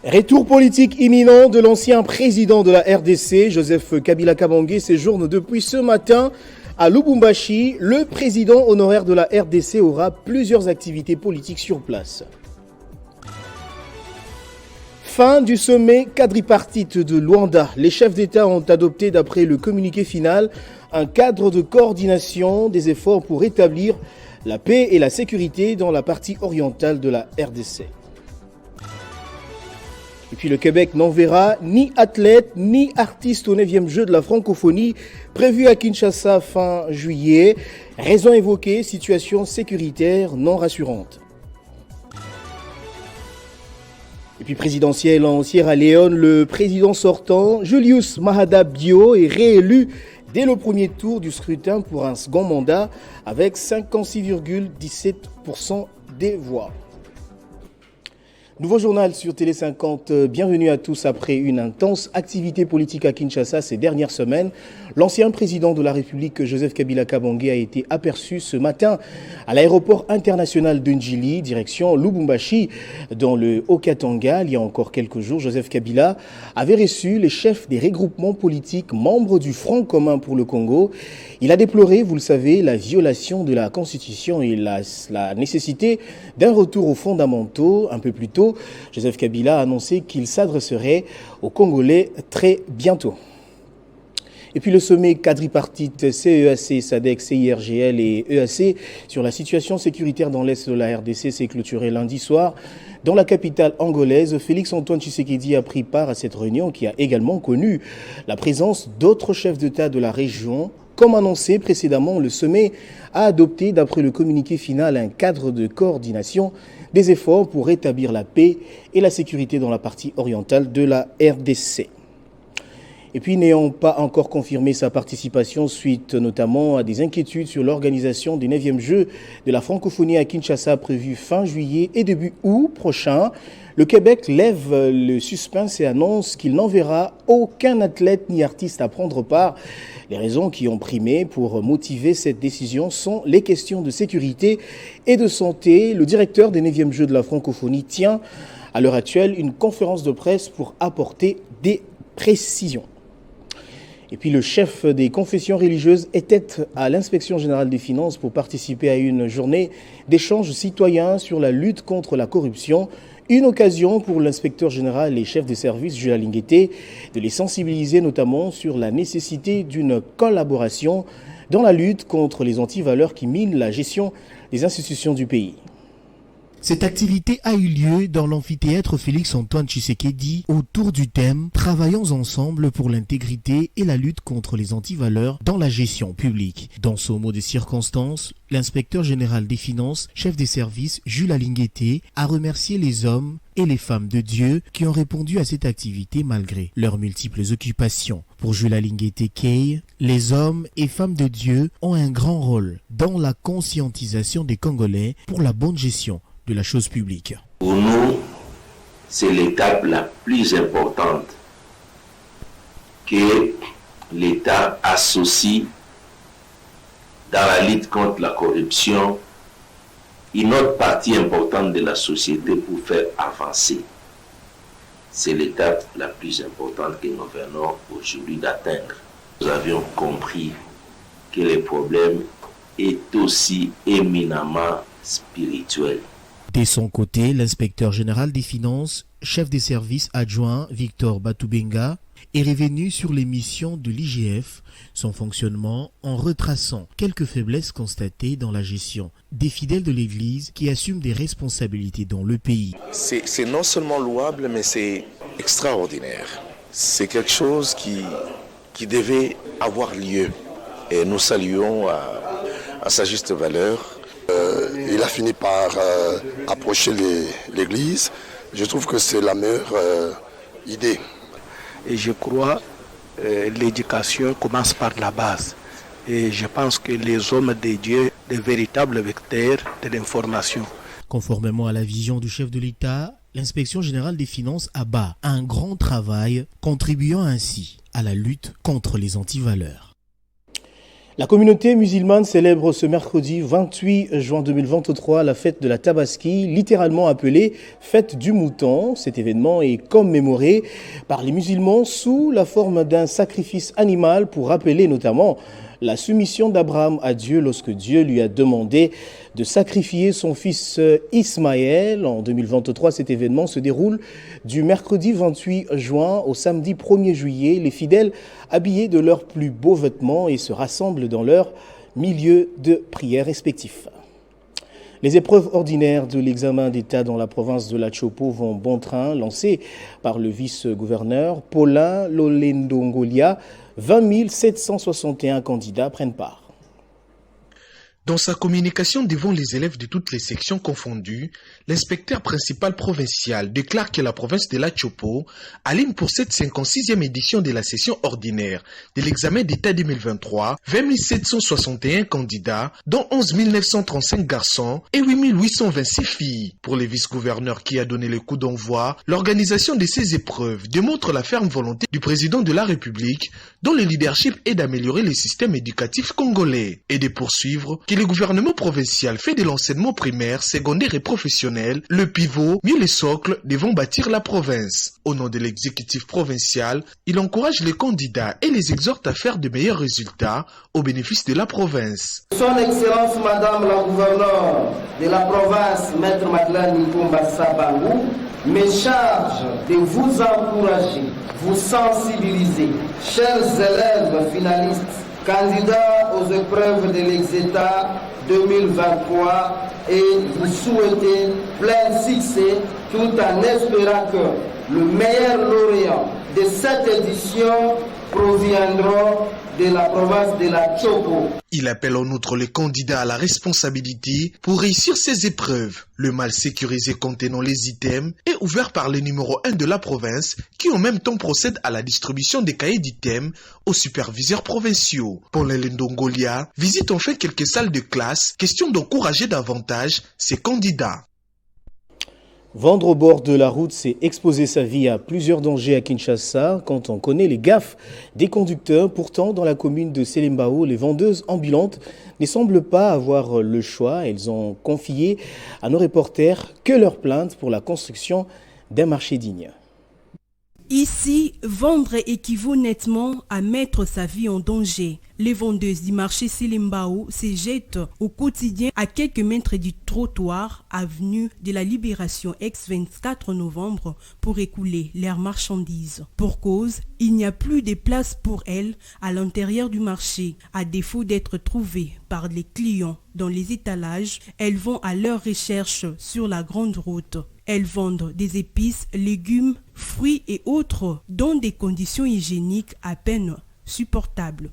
Retour politique imminent de l'ancien président de la RDC, Joseph Kabila Kabange, séjourne depuis ce matin à Lubumbashi. Le président honoraire de la RDC aura plusieurs activités politiques sur place. Fin du sommet quadripartite de Luanda. Les chefs d'État ont adopté, d'après le communiqué final, un cadre de coordination des efforts pour rétablir la paix et la sécurité dans la partie orientale de la RDC. Et puis le Québec n'enverra ni athlète ni artiste au 9e jeu de la francophonie prévu à Kinshasa fin juillet. Raison évoquée, situation sécuritaire non rassurante. Et puis présidentielle en Sierra Leone, le président sortant, Julius Maada Bio, est réélu dès le premier tour du scrutin pour un second mandat avec 56,17% des voix. Nouveau journal sur Télé 50. Bienvenue à tous. Après une intense activité politique à Kinshasa ces dernières semaines, l'ancien président de la République, Joseph Kabila Kabange, a été aperçu ce matin à l'aéroport international de Njili, direction Lubumbashi, dans le Haut-Katanga. Il y a encore quelques jours, Joseph Kabila avait reçu les chefs des regroupements politiques membres du Front commun pour le Congo. Il a déploré, vous le savez, la violation de la Constitution et la nécessité d'un retour aux fondamentaux. Un peu plus tôt, Joseph Kabila a annoncé qu'il s'adresserait aux Congolais très bientôt. Et puis le sommet quadripartite CEAC, SADC, CIRGL et EAC sur la situation sécuritaire dans l'Est de la RDC s'est clôturé lundi soir. Dans la capitale angolaise, Félix-Antoine Tshisekedi a pris part à cette réunion qui a également connu la présence d'autres chefs d'État de la région. Comme annoncé précédemment, le sommet a adopté, d'après le communiqué final, un cadre de coordination des efforts pour rétablir la paix et la sécurité dans la partie orientale de la RDC. Et puis, n'ayant pas encore confirmé sa participation suite notamment à des inquiétudes sur l'organisation des 9e Jeux de la francophonie à Kinshasa prévus fin juillet et début août prochain, le Québec lève le suspense et annonce qu'il n'enverra aucun athlète ni artiste à prendre part. Les raisons qui ont primé pour motiver cette décision sont les questions de sécurité et de santé. Le directeur des 9e Jeux de la francophonie tient à l'heure actuelle une conférence de presse pour apporter des précisions. Et puis le chef des confessions religieuses était à l'inspection générale des finances pour participer à une journée d'échange citoyen sur la lutte contre la corruption. Une occasion pour l'inspecteur général et chef de service, Jules Alinguete, de les sensibiliser notamment sur la nécessité d'une collaboration dans la lutte contre les antivaleurs qui minent la gestion des institutions du pays. Cette activité a eu lieu dans l'amphithéâtre Félix-Antoine Tshisekedi autour du thème « Travaillons ensemble pour l'intégrité et la lutte contre les antivaleurs dans la gestion publique ». Dans ce mot de circonstance, l'inspecteur général des finances, chef des services, Jules Alinguete, a remercié les hommes et les femmes de Dieu qui ont répondu à cette activité malgré leurs multiples occupations. Pour Jules Alinguete Kay, les hommes et femmes de Dieu ont un grand rôle dans la conscientisation des Congolais pour la bonne gestion de la chose publique. Pour nous, c'est l'étape la plus importante que l'État associe dans la lutte contre la corruption une autre partie importante de la société pour faire avancer. C'est l'étape la plus importante que nous venons aujourd'hui d'atteindre. Nous avions compris que le problème est aussi éminemment spirituel. De son côté, l'inspecteur général des finances, chef des services adjoint Victor Batubenga, est revenu sur les missions de l'IGF, son fonctionnement, en retraçant quelques faiblesses constatées dans la gestion des fidèles de l'Église qui assument des responsabilités dans le pays. C'est non seulement louable, mais c'est extraordinaire. C'est quelque chose qui devait avoir lieu. Et nous saluons à sa juste valeur. Il a fini par approcher l'Église. Je trouve que c'est la meilleure idée. Et je crois que l'éducation commence par la base. Et je pense que les hommes de Dieu, des véritables vecteurs de l'information. Conformément à la vision du chef de l'État, l'inspection générale des finances abat un grand travail, contribuant ainsi à la lutte contre les antivaleurs. La communauté musulmane célèbre ce mercredi 28 juin 2023 la fête de la Tabaski, littéralement appelée fête du mouton. Cet événement est commémoré par les musulmans sous la forme d'un sacrifice animal pour rappeler notamment la soumission d'Abraham à Dieu lorsque Dieu lui a demandé de sacrifier son fils Ismaël. En 2023, cet événement se déroule du mercredi 28 juin au samedi 1er juillet. Les fidèles, habillés de leurs plus beaux vêtements, et se rassemblent dans leur milieu de prière respectif. Les épreuves ordinaires de l'examen d'État dans la province de la Chopo vont bon train, lancées par le vice-gouverneur Paulin Lolendongolia. 20 761 candidats prennent part. Dans sa communication devant les élèves de toutes les sections confondues, l'inspecteur principal provincial déclare que la province de la Chopo aligne pour cette 56e édition de la session ordinaire de l'examen d'État 2023 20 761 candidats, dont 11 935 garçons et 8 826 filles. Pour le vice-gouverneur qui a donné le coup d'envoi, l'organisation de ces épreuves démontre la ferme volonté du président de la République, dont le leadership est d'améliorer le système éducatif congolais et de poursuivre que le gouvernement provincial fait de l'enseignement primaire, secondaire et professionnel le pivot, mieux le socle, devant bâtir la province. Au nom de l'exécutif provincial, il encourage les candidats et les exhorte à faire de meilleurs résultats au bénéfice de la province. Son Excellence Madame la gouverneure de la province, Maître Madeleine Nkumba Sabangou, me charge de vous encourager, vous sensibiliser, chers élèves finalistes, candidats aux épreuves de l'Exéta 2023, et vous souhaiter plein succès tout en espérant que le meilleur lauréat de cette édition proviendra de la province de la Chopo. Il appelle en outre les candidats à la responsabilité pour réussir ces épreuves. Le mal sécurisé contenant les items est ouvert par le numéro 1 de la province qui en même temps procède à la distribution des cahiers d'items aux superviseurs provinciaux. Pour les Lendongolia, visite enfin quelques salles de classe, question d'encourager davantage ces candidats. Vendre au bord de la route, c'est exposer sa vie à plusieurs dangers à Kinshasa quand on connaît les gaffes des conducteurs. Pourtant, dans la commune de Selembao, les vendeuses ambulantes ne semblent pas avoir le choix. Elles ont confié à nos reporters que leur plainte pour la construction d'un marché digne. Ici, vendre équivaut nettement à mettre sa vie en danger. Les vendeuses du marché Selembao se jettent au quotidien à quelques mètres du trottoir avenue de la Libération ex-24 novembre pour écouler leurs marchandises. Pour cause, il n'y a plus de place pour elles à l'intérieur du marché. À défaut d'être trouvées par les clients dans les étalages, elles vont à leur recherche sur la grande route. Elles vendent des épices, légumes, fruits et autres dans des conditions hygiéniques à peine supportables.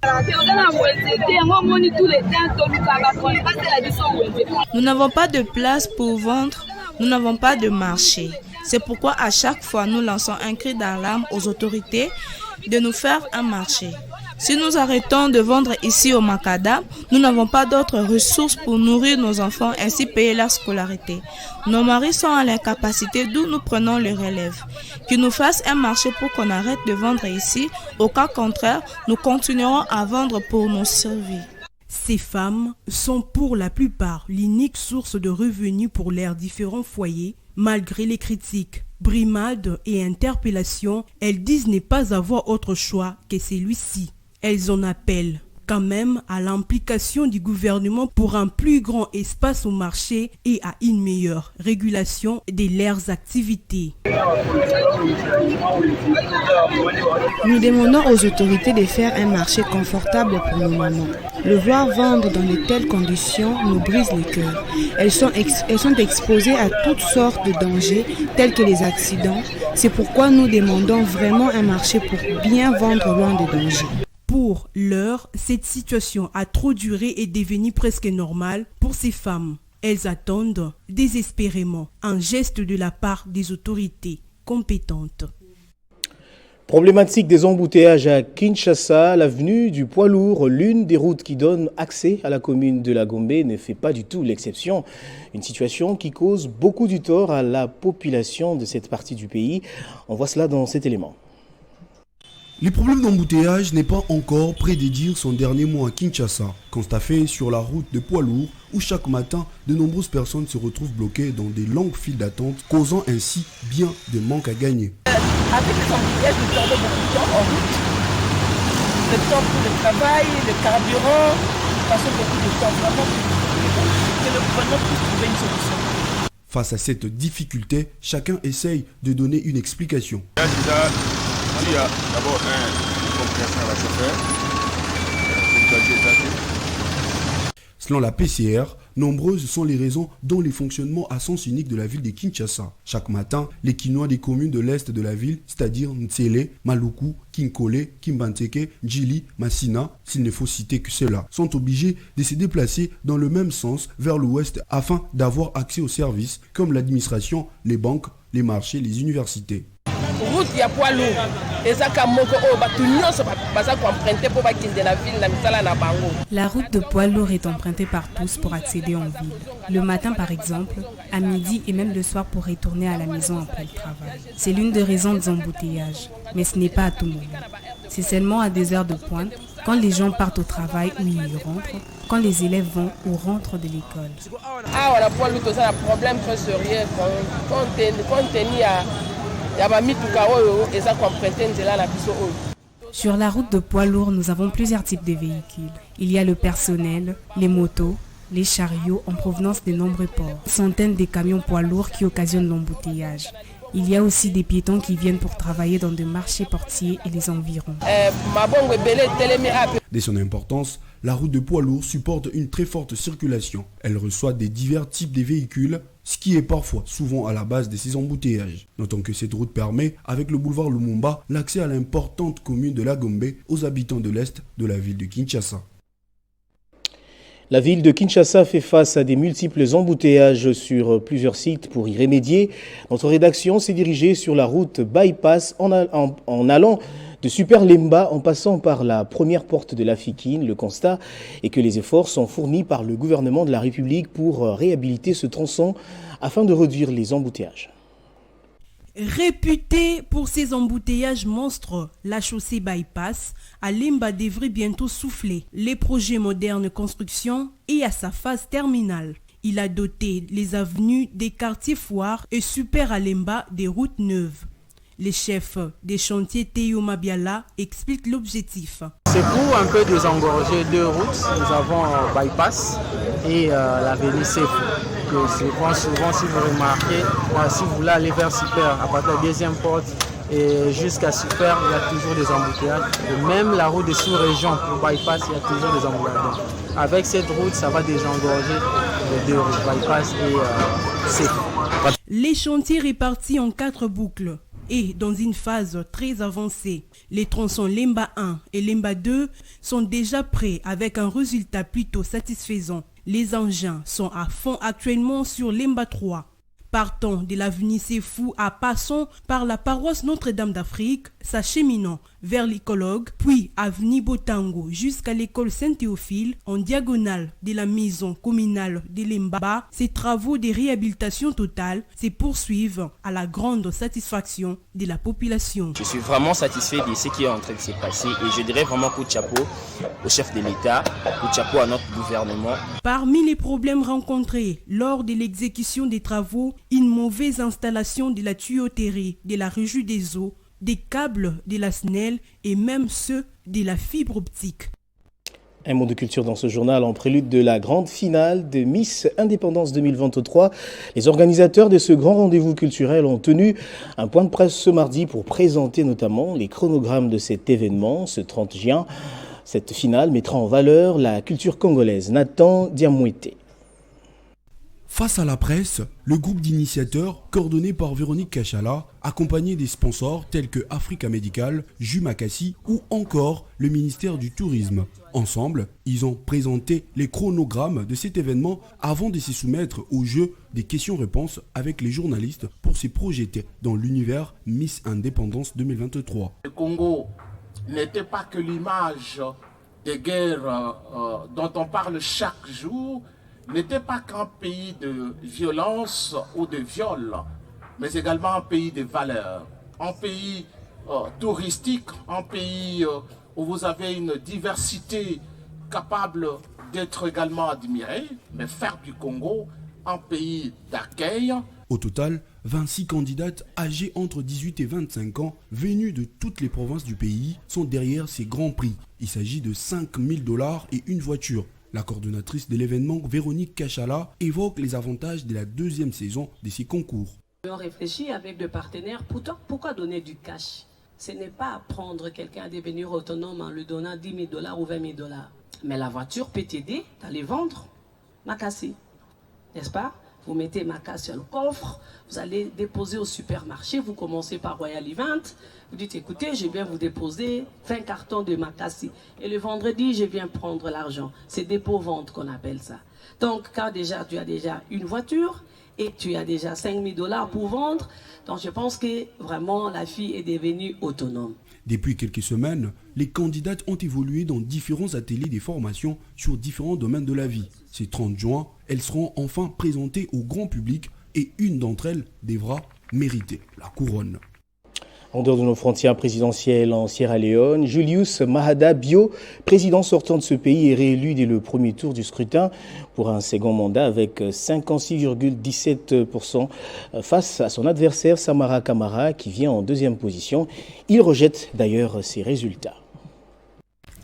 Nous n'avons pas de place pour vendre, nous n'avons pas de marché. C'est pourquoi à chaque fois nous lançons un cri d'alarme aux autorités de nous faire un marché. Si nous arrêtons de vendre ici au Makada, nous n'avons pas d'autres ressources pour nourrir nos enfants ainsi payer leur scolarité. Nos maris sont à l'incapacité d'où nous prenons le relève. Qu'ils nous fassent un marché pour qu'on arrête de vendre ici. Au cas contraire, nous continuerons à vendre pour nos survies. Ces femmes sont pour la plupart l'unique source de revenus pour leurs différents foyers. Malgré les critiques, brimades et interpellations, elles disent ne pas avoir autre choix que celui-ci. Elles en appellent quand même à l'implication du gouvernement pour un plus grand espace au marché et à une meilleure régulation de leurs activités. Nous demandons aux autorités de faire un marché confortable pour nos mamans. Le voir vendre dans de telles conditions nous brise le cœur. Elles sont exposées à toutes sortes de dangers tels que les accidents. C'est pourquoi nous demandons vraiment un marché pour bien vendre loin des dangers. Pour l'heure, cette situation a trop duré et est devenue presque normale pour ces femmes. Elles attendent désespérément un geste de la part des autorités compétentes. Problématique des embouteillages à Kinshasa, l'avenue du Poids Lourd, l'une des routes qui donne accès à la commune de la Gombe, ne fait pas du tout l'exception. Une situation qui cause beaucoup du tort à la population de cette partie du pays. On voit cela dans cet élément. Les problèmes d'embouteillage n'est pas encore près de dire son dernier mot à Kinshasa, constat fait sur la route de poids lourds où chaque matin de nombreuses personnes se retrouvent bloquées dans des longues files d'attente, causant ainsi bien des manques à gagner. Avec les embouteillages, nous perdons beaucoup de temps en route. Le temps pour le travail, le carburant, nous passons beaucoup de temps. Vraiment, que le gouvernement puisse trouver une solution. Face à cette difficulté, chacun essaye de donner une explication. Il y a d'abord une compréhension à la chauffeur. Selon la PCR, nombreuses sont les raisons dont les fonctionnements à sens unique de la ville de Kinshasa. Chaque matin, les Kinois des communes de l'est de la ville, c'est-à-dire Ntsele, Maluku, Kinkole, Kimbanteke, Djili, Massina, s'il ne faut citer que cela, sont obligés de se déplacer dans le même sens vers l'ouest afin d'avoir accès aux services comme l'administration, les banques, les marchés, les universités. Route ya poids lourd ezaka moko oyo bato nyonso baza koemprunter pour bakende na ville na misala na bango. La route de poids lourd est empruntée par tous pour accéder en ville. Le matin par exemple, à midi et même le soir pour retourner à la maison après le travail. C'est l'une des raisons des embouteillages, mais ce n'est pas à tout moment. C'est seulement à des heures de pointe, quand les gens partent au travail ou ils rentrent, quand les élèves vont ou rentrent de l'école. Ah, on a poids lourd, c'est un problème très sérieux quand on tenait à Sur la route de poids lourds, nous avons plusieurs types de véhicules. Il y a le personnel, les motos, les chariots en provenance de nombreux ports. Centaines de camions poids lourds qui occasionnent l'embouteillage. Il y a aussi des piétons qui viennent pour travailler dans des marchés portiers et les environs. De son importance, la route de poids lourds supporte une très forte circulation. Elle reçoit des divers types de véhicules, ce qui est parfois souvent à la base de ces embouteillages. Notons que cette route permet, avec le boulevard Lumumba, l'accès à l'importante commune de la Gombe aux habitants de l'est de la ville de Kinshasa. La ville de Kinshasa fait face à des multiples embouteillages sur plusieurs sites. Pour y remédier, notre rédaction s'est dirigée sur la route Bypass en allant de Super Lemba en passant par la première porte de la Fikine. Le constat est que les efforts sont fournis par le gouvernement de la République pour réhabiliter ce tronçon afin de réduire les embouteillages. Réputée pour ses embouteillages monstres, la chaussée Bypass à Lemba devrait bientôt souffler. Les projets modernes de construction est à sa phase terminale. Il a doté les avenues des quartiers foires et Super à Lemba des routes neuves. Les chefs des chantiers Théo Mabiala expliquent l'objectif. C'est pour un peu désengorger deux routes. Nous avons Bypass et l'avenue Sefou. Souvent, si vous remarquez, si vous voulez aller vers Super, à partir de la deuxième porte et jusqu'à Super, il y a toujours des embouteillages. Et même la route de sous-région pour Bypass, il y a toujours des embouteillages. Avec cette route, ça va désengorger les deux routes, Bypass et Sefou. Les chantiers répartis en 4 boucles et dans une phase très avancée. Les tronçons Lemba 1 et Lemba 2 sont déjà prêts avec un résultat plutôt satisfaisant. Les engins sont à fond actuellement sur Lemba 3. Partant de l'avenue Sefou à passant par la paroisse Notre-Dame d'Afrique, s'acheminant vers l'écologue, puis avenue Botango jusqu'à l'école Saint-Théophile, en diagonale de la maison communale de Lemba, ces travaux de réhabilitation totale se poursuivent à la grande satisfaction de la population. Je suis vraiment satisfait de ce qui est en train de se passer et je dirais vraiment coup de chapeau au chef de l'État, coup de chapeau à notre gouvernement. Parmi les problèmes rencontrés lors de l'exécution des travaux, une mauvaise installation de la tuyauterie de la régie des eaux, des câbles de la SNEL et même ceux de la fibre optique. Un mot de culture dans ce journal en prélude de la grande finale de Miss Indépendance 2023. Les organisateurs de ce grand rendez-vous culturel ont tenu un point de presse ce mardi pour présenter notamment les chronogrammes de cet événement. Ce 30 juin, cette finale mettra en valeur la culture congolaise. Nathan Diamouete. Face à la presse, le groupe d'initiateurs, coordonné par Véronique Kachala, accompagné des sponsors tels que Africa Medical, Jumakassi ou encore le ministère du Tourisme. Ensemble, ils ont présenté les chronogrammes de cet événement avant de se soumettre au jeu des questions-réponses avec les journalistes pour se projeter dans l'univers Miss Indépendance 2023. Le Congo n'était pas que l'image des guerres dont on parle chaque jour, n'était pas qu'un pays de violence ou de viol, mais également un pays de valeurs, un pays touristique, un pays où vous avez une diversité capable d'être également admirée, mais faire du Congo un pays d'accueil. Au total, 26 candidates âgées entre 18 et 25 ans, venues de toutes les provinces du pays, sont derrière ces grands prix. Il s'agit de 5 000 $ et une voiture. La coordonnatrice de l'événement, Véronique Kachala, évoque les avantages de la deuxième saison de ces concours. On réfléchit avec le partenaire, pourquoi donner du cash? Ce n'est pas apprendre quelqu'un à devenir autonome en lui donnant 10 000 $ ou 20 000 $. Mais la voiture peut t'aider à les vendre. Makassi, n'est-ce pas? Vous mettez Makassi sur le coffre, vous allez déposer au supermarché, vous commencez par Royal Event, vous dites écoutez, je viens vous déposer 20 cartons de Makassi. Et le vendredi, je viens prendre l'argent. C'est dépôt-vente qu'on appelle ça. Donc, quand déjà tu as déjà une voiture et tu as déjà 5 000 $ pour vendre, donc je pense que vraiment la fille est devenue autonome. Depuis quelques semaines, les candidates ont évolué dans différents ateliers de formation sur différents domaines de la vie. Ce 30 juin, elles seront enfin présentées au grand public et une d'entre elles devra mériter la couronne. En dehors de nos frontières présidentielles en Sierra Leone, Julius Maada Bio, président sortant de ce pays, est réélu dès le premier tour du scrutin pour un second mandat avec 56,17% face à son adversaire Samara Kamara qui vient en deuxième position. Il rejette d'ailleurs ses résultats.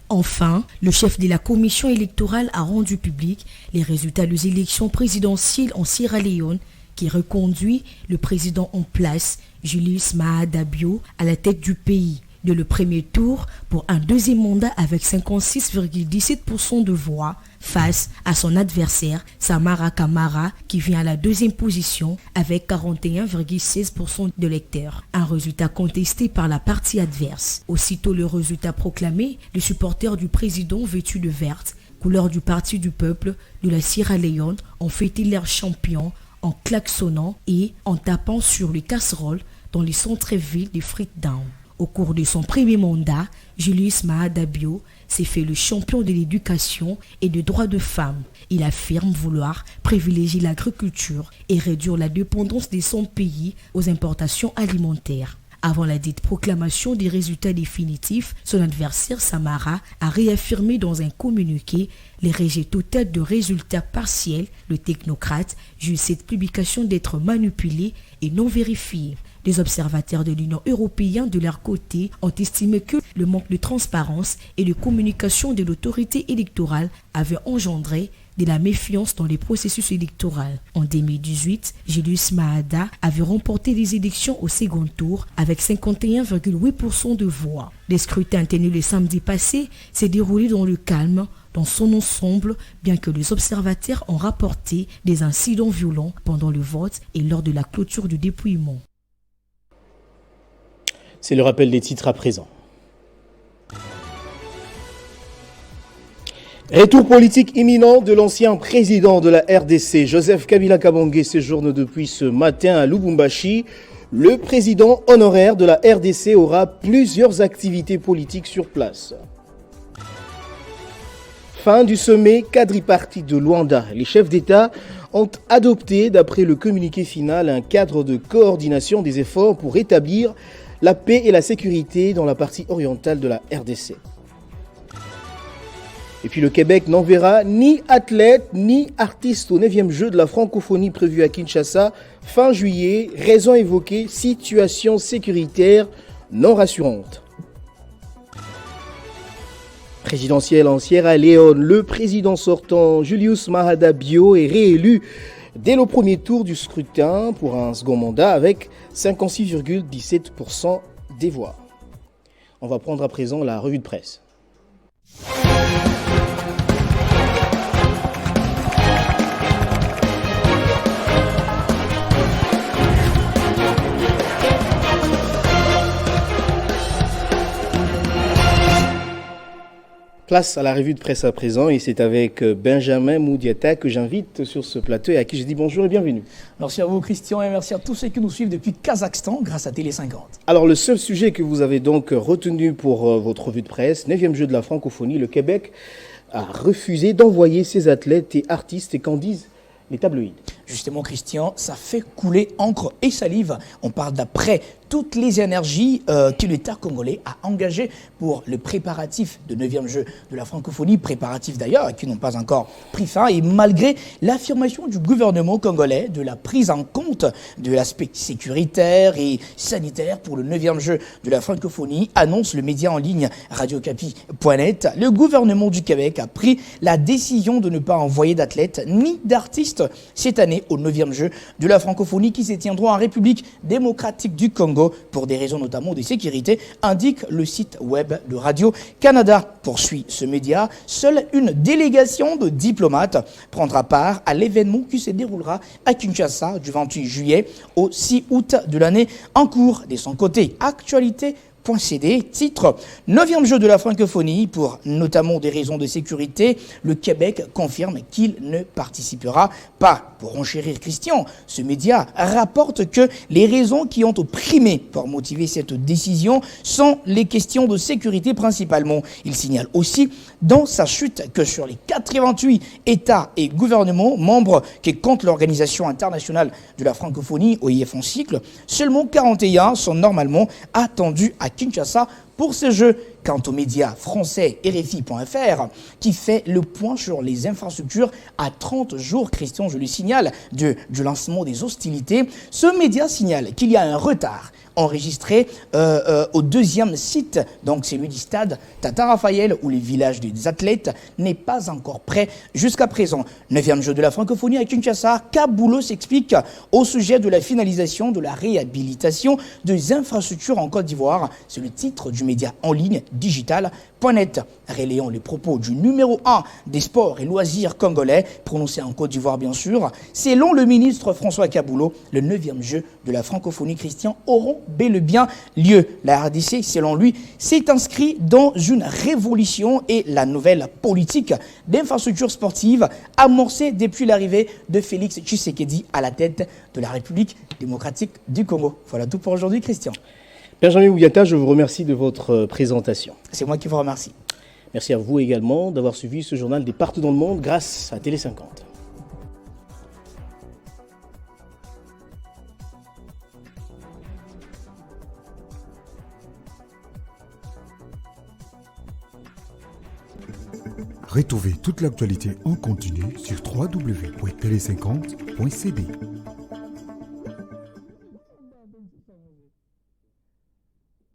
Enfin, le chef de la commission électorale a rendu public les résultats des élections présidentielles en Sierra Leone qui reconduit le président en place, Julius Maada Bio, à la tête du pays de le premier tour pour un deuxième mandat avec 56,17% de voix face à son adversaire Samara Kamara qui vient à la deuxième position avec 41,16% de lecteurs. Un résultat contesté par la partie adverse. Aussitôt le résultat proclamé, les supporters du président vêtus de verte, couleur du Parti du peuple de la Sierra Leone, ont fêté leur champion en klaxonnant et en tapant sur les casseroles dans les centres-villes de Freetown. Au cours de son premier mandat, Julius Maada Bio s'est fait le champion de l'éducation et des droits de femmes. Il affirme vouloir privilégier l'agriculture et réduire la dépendance de son pays aux importations alimentaires. Avant la dite proclamation des résultats définitifs, son adversaire Samara a réaffirmé dans un communiqué les rejets totaux de résultats partiels. Le technocrate juge cette publication d'être manipulée et non vérifiée. Les observateurs de l'Union européenne, de leur côté, ont estimé que le manque de transparence et de communication de l'autorité électorale avait engendré de la méfiance dans les processus électoraux. En 2018, Julius Maada avait remporté les élections au second tour avec 51,8% de voix. Le scrutin tenu le samedi passé s'est déroulé dans le calme dans son ensemble, bien que les observateurs ont rapporté des incidents violents pendant le vote et lors de la clôture du dépouillement. C'est le rappel des titres à présent. Retour politique imminent de l'ancien président de la RDC, Joseph Kabila Kabange, séjourne depuis ce matin à Lubumbashi. Le président honoraire de la RDC aura plusieurs activités politiques sur place. Fin du sommet quadripartite de Luanda. Les chefs d'État ont adopté, d'après le communiqué final, un cadre de coordination des efforts pour rétablir la paix et la sécurité dans la partie orientale de la RDC. Et puis le Québec n'enverra ni athlète ni artiste au 9e jeu de la francophonie prévu à Kinshasa fin juillet. Raison évoquée, situation sécuritaire non rassurante. Présidentielle en Sierra Leone, le président sortant Julius Maada Bio est réélu dès le premier tour du scrutin pour un second mandat avec 56,17% des voix. On va prendre à présent la revue de presse. Place à la revue de presse à présent et c'est avec Benjamin Moudiata que j'invite sur ce plateau et à qui je dis bonjour et bienvenue. Merci à vous Christian et merci à tous ceux qui nous suivent depuis Kazakhstan grâce à Télé 50. Alors le seul sujet que vous avez donc retenu pour votre revue de presse, 9e jeu de la francophonie, le Québec a refusé d'envoyer ses athlètes et artistes et qu'en disent les tabloïds. Justement, Christian, ça fait couler encre et salive. On parle d'après toutes les énergies que l'État congolais a engagées pour le préparatif de 9e jeu de la francophonie, préparatifs d'ailleurs qui n'ont pas encore pris fin, et malgré l'affirmation du gouvernement congolais de la prise en compte de l'aspect sécuritaire et sanitaire pour le 9e jeu de la francophonie, annonce le média en ligne radiocapi.net, le gouvernement du Québec a pris la décision de ne pas envoyer d'athlètes ni d'artistes cette année au 9e jeu de la francophonie qui se tiendront en République démocratique du Congo pour des raisons notamment de sécurité, indique le site web de Radio-Canada. Poursuit ce média, seule une délégation de diplomates prendra part à l'événement qui se déroulera à Kinshasa du 28 juillet au 6 août de l'année en cours. De son côté, actualité.cd titre 9e jeu de la francophonie pour notamment des raisons de sécurité. Le Québec confirme qu'il ne participera pas. Pour renchérir Christian, ce média rapporte que les raisons qui ont primé pour motiver cette décision sont les questions de sécurité principalement. Il signale aussi dans sa chute que sur les 88 États et gouvernements membres qui comptent l'Organisation internationale de la francophonie, OIF en cycle, seulement 41 sont normalement attendus à Kinshasa pour ces jeux. Quant aux médias français RFI.fr, qui fait le point sur les infrastructures à 30 jours, Christian, je le signale, du lancement des hostilités, ce média signale qu'il y a un retard enregistré au 2e site, donc celui du stade Tata Raphaël, où le village des athlètes n'est pas encore prêt jusqu'à présent. 9e jeu de la francophonie à Kinshasa, Kaboulou s'explique au sujet de la finalisation de la réhabilitation des infrastructures en Côte d'Ivoire. C'est le titre du média en ligne digital.net, relayant les propos du numéro 1 des sports et loisirs congolais, prononcé en Côte d'Ivoire bien sûr. Selon le ministre François Kaboulou, le 9e jeu de la francophonie, Christian, auront bel et bien lieu. La RDC, selon lui, s'est inscrit dans une révolution et la nouvelle politique d'infrastructures sportives amorcée depuis l'arrivée de Félix Tshisekedi à la tête de la République démocratique du Congo. Voilà tout pour aujourd'hui, Christian. Benjamin Ouyata, je vous remercie de votre présentation. C'est moi qui vous remercie. Merci à vous également d'avoir suivi ce journal des partout dans le monde grâce à Télé 50. Retrouvez toute l'actualité en continu sur www.tele50.cd.